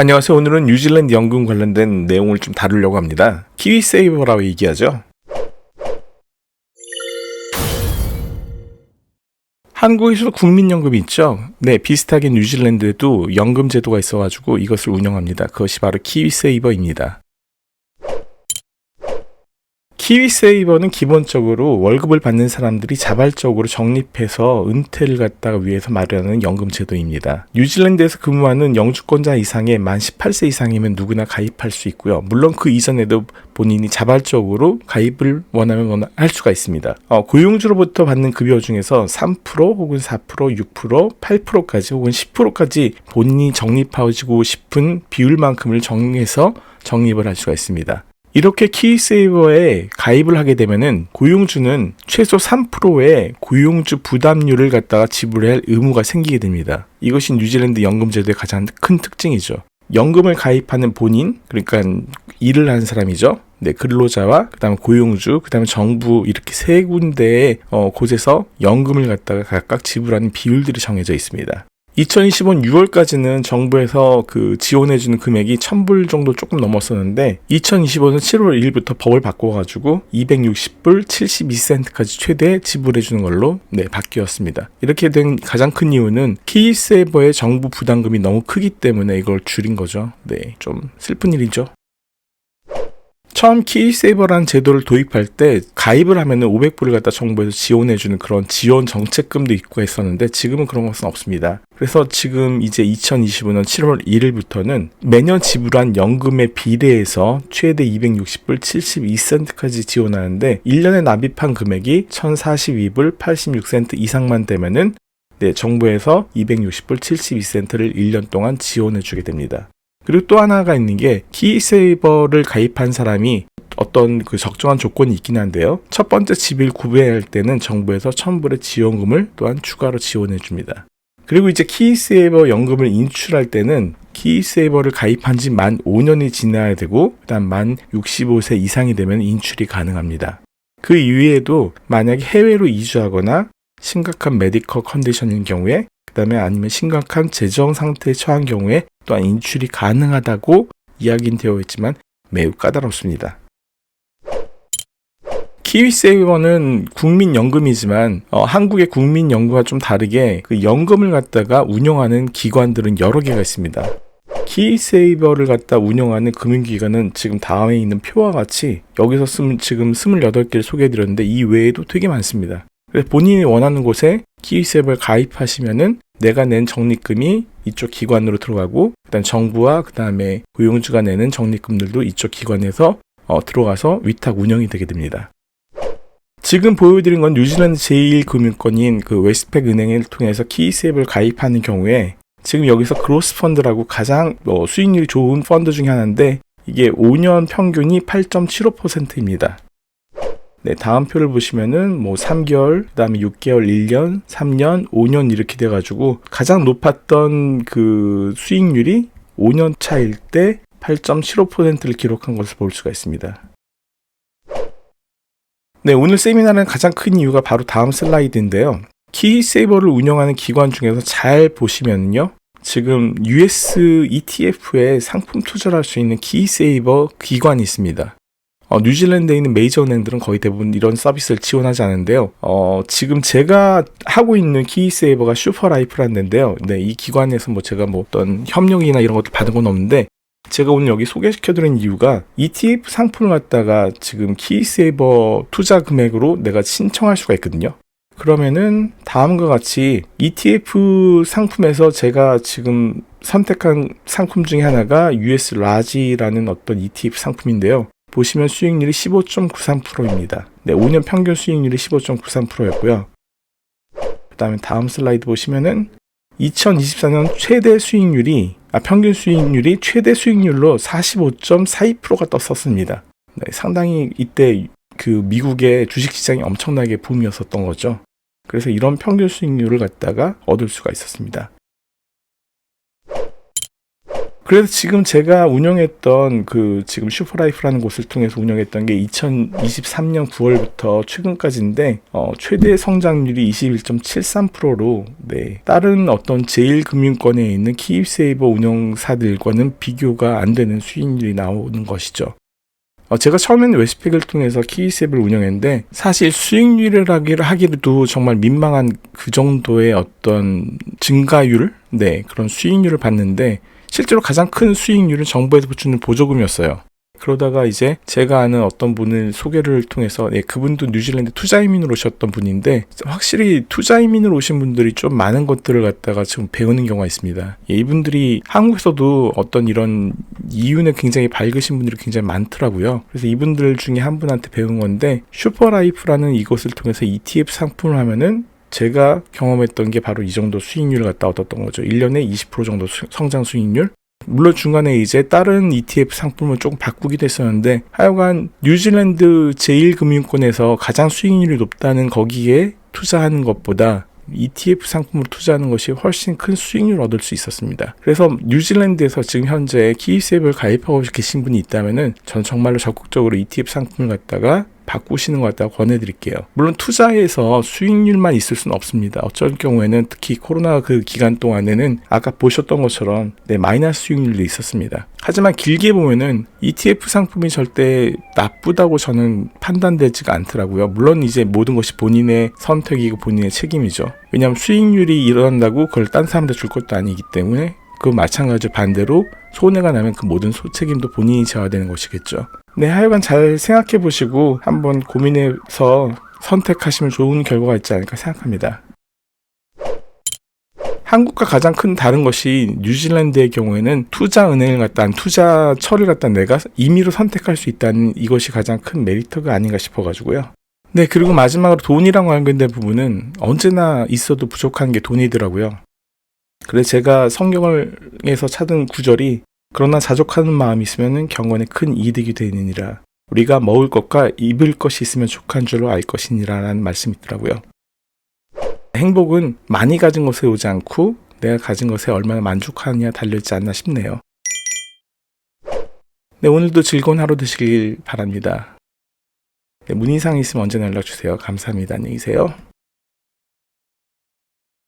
안녕하세요. 오늘은 뉴질랜드 연금 관련된 내용을 좀 다루려고 합니다. 키위세이버라고 얘기하죠. 한국에서도 국민연금이 있죠. 네, 비슷하게 뉴질랜드에도 연금 제도가 있어가지고 이것을 운영합니다. 그것이 바로 키위세이버입니다. 키위세이버는 기본적으로 월급을 받는 사람들이 자발적으로 적립해서 은퇴를 갖다가 위해서 마련하는 연금 제도입니다. 뉴질랜드에서 근무하는 영주권자 이상의 만 18세 이상이면 누구나 가입할 수 있고요. 물론 그 이전에도 본인이 자발적으로 가입을 원하면 할 수가 있습니다. 고용주로부터 받는 급여 중에서 3% 혹은 4%, 6%, 8%까지 혹은 10%까지 본인이 적립하고 싶은 비율만큼을 정해서 적립을 할 수가 있습니다. 이렇게 키위세이버에 가입을 하게 되면은 고용주는 최소 3%의 고용주 부담료를 갖다가 지불해야 할 의무가 생기게 됩니다. 이것이 뉴질랜드 연금제도의 가장 큰 특징이죠. 연금을 가입하는 본인, 그러니까 일을 하는 사람이죠. 네, 근로자와 그다음에 고용주, 그다음에 정부 이렇게 세 군데의 곳에서 연금을 갖다가 각각 지불하는 비율들이 정해져 있습니다. 2025년 6월까지는 정부에서 지원해주는 금액이 1,000불 정도 조금 넘었었는데 2025년 7월 1일부터 법을 바꿔가지고 260불 72센트까지 최대 지불해주는 걸로 바뀌었습니다. 이렇게 된 가장 큰 이유는 키위세이버의 정부 부담금이 너무 크기 때문에 이걸 줄인 거죠. 네, 좀 슬픈 일이죠. 처음 키위세이버라는 제도를 도입할 때 가입을 하면 500불을 갖다 정부에서 지원해주는 그런 지원 정책금도 있고 했었는데 지금은 그런 것은 없습니다. 그래서 지금 이제 2025년 7월 1일부터는 매년 지불한 연금에 비례해서 최대 260불 72센트까지 지원하는데 1년에 납입한 금액이 1,042불 86센트 이상만 되면은 정부에서 260불 72센트를 1년 동안 지원해주게 됩니다. 그리고 또 하나가 있는 게 키위세이버를 가입한 사람이 어떤 적정한 조건이 있긴 한데요. 첫 번째 집을 구매할 때는 정부에서 1,000불의 지원금을 또한 추가로 지원해 줍니다. 그리고 이제 키위세이버 연금을 인출할 때는 키위세이버를 가입한 지 만 5년이 지나야 되고 그다음 만 65세 이상이 되면 인출이 가능합니다. 그 이외에도 만약에 해외로 이주하거나 심각한 메디컬 컨디션인 경우에 그다음에 아니면 심각한 재정 상태에 처한 경우에 또한 인출이 가능하다고 이야기는 되어 있지만 매우 까다롭습니다. 키위세이버는 국민연금이지만 한국의 국민연금과 좀 다르게 그 연금을 갖다가 운영하는 기관들은 여러 개가 있습니다. 키위세이버를 갖다 운영하는 금융기관은 지금 다음에 있는 표와 같이 여기서 지금 28개를 소개해드렸는데 이 외에도 되게 많습니다. 본인이 원하는 곳에 키위세이버를 가입하시면은 내가 낸 적립금이 이쪽 기관으로 들어가고 그다음 정부와 그다음에 고용주가 내는 적립금들도 이쪽 기관에서 들어가서 위탁 운영이 되게 됩니다. 지금 보여드린 건 뉴질랜드 제1금융권인 웨스트팩 은행을 통해서 키위세이버를 가입하는 경우에 지금 여기서 그로스 펀드라고 가장 수익률이 좋은 펀드 중에 하나인데 이게 5년 평균이 8.75%입니다. 네, 다음 표를 보시면은 3개월, 그 다음에 6개월, 1년, 3년, 5년 이렇게 돼가지고 가장 높았던 수익률이 5년 차일 때 8.75%를 기록한 것을 볼 수가 있습니다. 네, 오늘 세미나는 가장 큰 이유가 바로 다음 슬라이드인데요. 키위세이버를 운영하는 기관 중에서 잘 보시면요. 지금 US ETF에 상품 투자를 할 수 있는 키위세이버 기관이 있습니다. 뉴질랜드에 있는 메이저 은행들은 거의 대부분 이런 서비스를 지원하지 않는데요. 지금 제가 하고 있는 키위세이버가 슈퍼라이프라는 데인데요. 네, 이 기관에서 제가 어떤 협력이나 이런 것도 받은 건 없는데 제가 오늘 여기 소개시켜드린 이유가 ETF 상품을 갖다가 지금 키위세이버 투자 금액으로 내가 신청할 수가 있거든요. 그러면은 다음과 같이 ETF 상품에서 제가 지금 선택한 상품 중에 하나가 US 라지라는 어떤 ETF 상품인데요. 보시면 수익률이 15.93%입니다. 네, 5년 평균 수익률이 15.93%였고요. 그 다음에 다음 슬라이드 보시면은 2024년 평균 수익률이 최대 수익률로 45.42%가 떴었습니다. 네, 상당히 이때 미국의 주식시장이 엄청나게 붐이었었던 거죠. 그래서 이런 평균 수익률을 갖다가 얻을 수가 있었습니다. 그래서 지금 제가 운영했던 지금 슈퍼라이프라는 곳을 통해서 운영했던 게 2023년 9월부터 최근까지인데 최대 성장률이 21.73%로 다른 어떤 제1금융권에 있는 키입세이버 운영사들과는 비교가 안 되는 수익률이 나오는 것이죠. 제가 처음에는 웨스팩을 통해서 키입세이버를 운영했는데 사실 수익률을 하기도 정말 민망한 그 정도의 어떤 증가율, 그런 수익률을 봤는데 실제로 가장 큰 수익률은 정부에서 주는 보조금이었어요. 그러다가 이제 제가 아는 어떤 분을 소개를 통해서 그분도 뉴질랜드 투자이민으로 오셨던 분인데 확실히 투자이민으로 오신 분들이 좀 많은 것들을 갖다가 지금 배우는 경우가 있습니다. 이분들이 한국에서도 어떤 이런 이윤에 굉장히 밝으신 분들이 굉장히 많더라고요. 그래서 이분들 중에 한 분한테 배운 건데 슈퍼라이프라는 이것을 통해서 ETF 상품을 하면은 제가 경험했던 게 바로 이 정도 수익률을 갖다 얻었던 거죠. 1년에 20% 정도 성장 수익률. 물론 중간에 이제 다른 ETF 상품을 조금 바꾸기도 했었는데 하여간 뉴질랜드 제1금융권에서 가장 수익률이 높다는 거기에 투자하는 것보다 ETF 상품으로 투자하는 것이 훨씬 큰 수익률을 얻을 수 있었습니다. 그래서 뉴질랜드에서 지금 현재 키입세이버를 가입하고 계신 분이 있다면은 저는 정말로 적극적으로 ETF 상품을 갖다가 바꾸시는 것 같다고 권해드릴게요. 물론 투자에서 수익률만 있을 수는 없습니다. 어쩔 경우에는 특히 코로나 그 기간 동안에는 아까 보셨던 것처럼 마이너스 수익률도 있었습니다. 하지만 길게 보면은 ETF 상품이 절대 나쁘다고 저는 판단되지가 않더라고요. 물론 이제 모든 것이 본인의 선택이고 본인의 책임이죠. 왜냐하면 수익률이 일어난다고 그걸 딴 사람한테 줄 것도 아니기 때문에 그 마찬가지로 반대로 손해가 나면 그 모든 책임도 본인이 져야 되는 것이겠죠. 하여간 잘 생각해 보시고 한번 고민해서 선택하시면 좋은 결과가 있지 않을까 생각합니다. 한국과 가장 큰 다른 것이 뉴질랜드의 경우에는 투자은행을 갖다 투자처를 갖다 내가 임의로 선택할 수 있다는 이것이 가장 큰 메리트가 아닌가 싶어가지고요. 그리고 마지막으로 돈이랑 관련된 부분은 언제나 있어도 부족한 게 돈이더라고요. 그래서 제가 성경에서 찾은 구절이 그러나 자족하는 마음이 있으면 경건에 큰 이득이 되느니라. 우리가 먹을 것과 입을 것이 있으면 족한 줄로 알 것이니라 라는 말씀이 있더라고요. 행복은 많이 가진 것에 오지 않고 내가 가진 것에 얼마나 만족하느냐 달려있지 않나 싶네요. 오늘도 즐거운 하루 되시길 바랍니다. 문의사항이 있으면 언제나 연락주세요. 감사합니다. 안녕히 계세요.